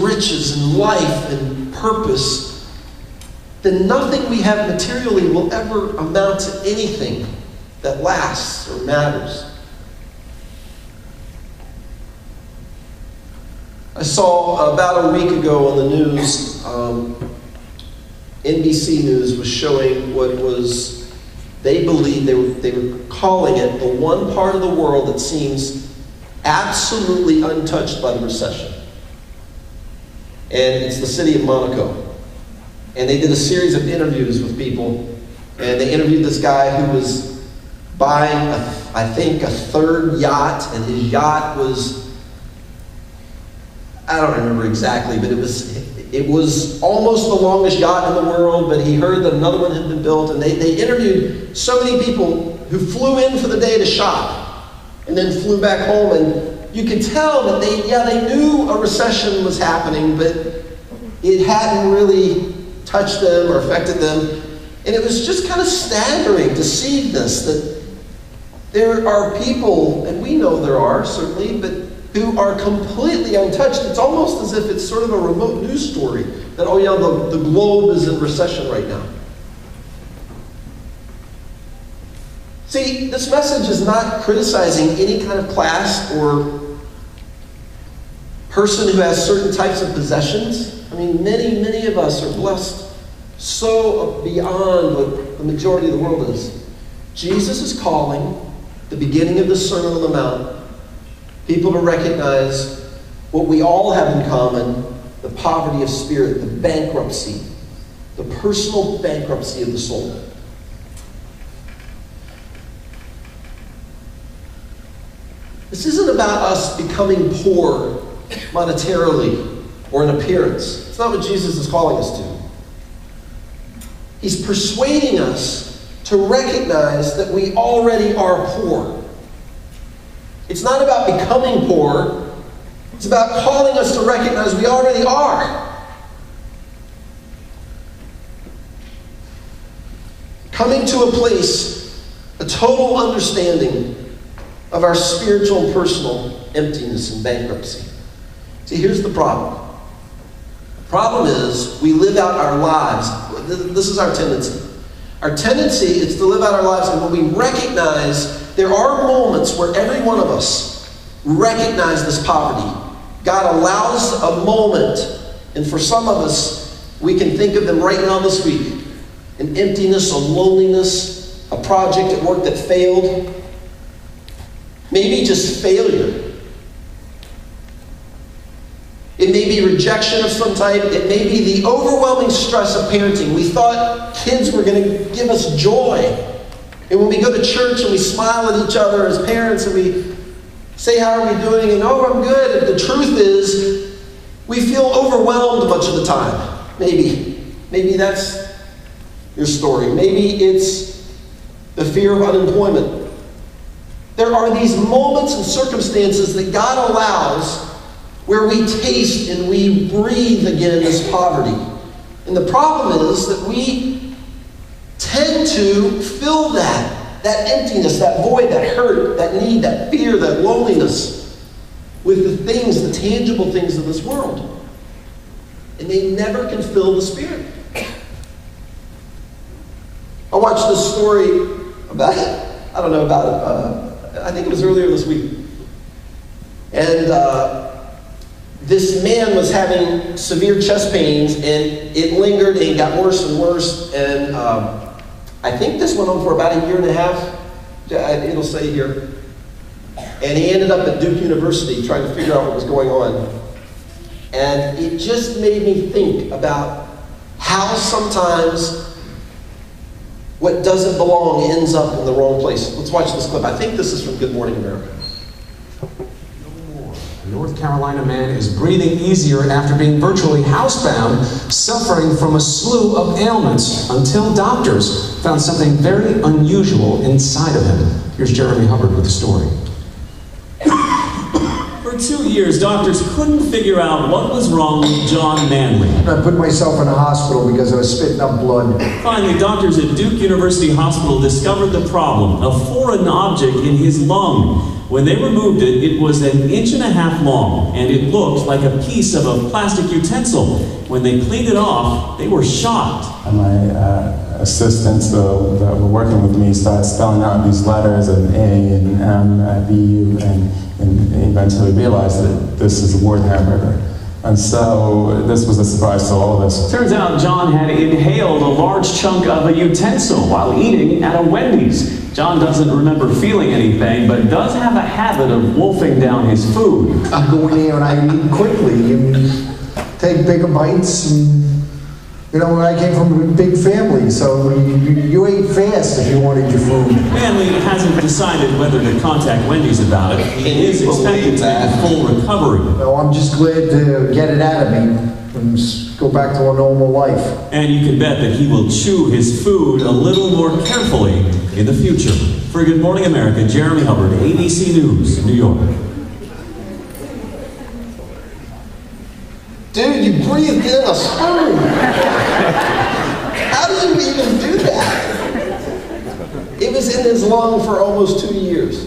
and riches and life and purpose, then nothing we have materially will ever amount to anything that lasts or matters. I saw about a week ago on the news, NBC News was showing what was, they believe, they were calling it the one part of the world that seems absolutely untouched by the recession. And it's the city of Monaco. And they did a series of interviews with people, and they interviewed this guy who was buying, I think, a third yacht, and his yacht was, I don't remember exactly, but it was almost the longest yacht in the world, but he heard that another one had been built, and they interviewed so many people who flew in for the day to shop and then flew back home, and you could tell that they knew a recession was happening, but it hadn't really touched them or affected them. And it was just kind of staggering to see this, that there are people, and we know there are certainly, but who are completely untouched. It's almost as if it's sort of a remote news story that, oh yeah, the globe is in recession right now. See, this message is not criticizing any kind of class or person who has certain types of possessions. I mean, many of us are blessed so beyond what the majority of the world is. Jesus is calling the beginning of the Sermon on the Mount people to recognize what we all have in common: the poverty of spirit, the bankruptcy, the personal bankruptcy of the soul. This isn't about us becoming poor monetarily or in appearance. It's not what Jesus is calling us to. He's persuading us to recognize that we already are poor. It's not about becoming poor. It's about calling us to recognize we already are. Coming to a place, a total understanding of our spiritual and personal emptiness and bankruptcy. See, here's the problem. The problem is we live out our lives. This is our tendency. Our tendency is to live out our lives, and when we recognize there are moments where every one of us recognize this poverty. God allows a moment, and for some of us, we can think of them right now this week. An emptiness, a loneliness, a project at work that failed. Maybe just failure. It may be rejection of some type. It may be the overwhelming stress of parenting. We thought kids were going to give us joy. And when we go to church and we smile at each other as parents and we say, how are we doing? And oh, I'm good. And the truth is, we feel overwhelmed much of the time. Maybe that's your story. Maybe it's the fear of unemployment. There are these moments and circumstances that God allows where we taste and we breathe again this poverty. And the problem is that we tend to fill that emptiness, that void, that hurt, that need, that fear, that loneliness with the things, the tangible things of this world. And they never can fill the Spirit. I watched this story about, I think it was earlier this week. And this man was having severe chest pains, and it lingered and got worse and worse. And I think this went on for about a year and a half. It'll say here. And he ended up at Duke University trying to figure out what was going on. And it just made me think about how sometimes what doesn't belong ends up in the wrong place. Let's watch this clip. I think this is from Good Morning America. A North Carolina man is breathing easier after being virtually housebound, suffering from a slew of ailments, until doctors found something very unusual inside of him. Here's Jeremy Hubbard with the story. For 2 years, doctors couldn't figure out what was wrong with John Manley. I put myself in a hospital because I was spitting up blood. Finally, doctors at Duke University Hospital discovered the problem, a foreign object in his lung. When they removed it, it was 1.5 inches long, and it looked like a piece of a plastic utensil. When they cleaned it off, they were shocked. And my assistants that were working with me started spelling out these letters of A and M, B, and eventually realized that this is the word hamburger. And so this was a surprise to all of us. Turns out John had inhaled a large chunk of a utensil while eating at a Wendy's. John doesn't remember feeling anything, but does have a habit of wolfing down his food. I go in there and I eat quickly and take bigger bites. And, you know, I came from a big family, so you ate fast if you wanted your food. Manley hasn't decided whether to contact Wendy's about it. He is expected to make a full recovery. No, I'm just glad to get it out of me and go back to a normal life. And you can bet that he will chew his food a little more carefully in the future. For Good Morning America, Jeremy Hubbard, ABC News, New York. Dude, you breathed in a spoon. How do you even do that? It was in his lung for almost 2 years.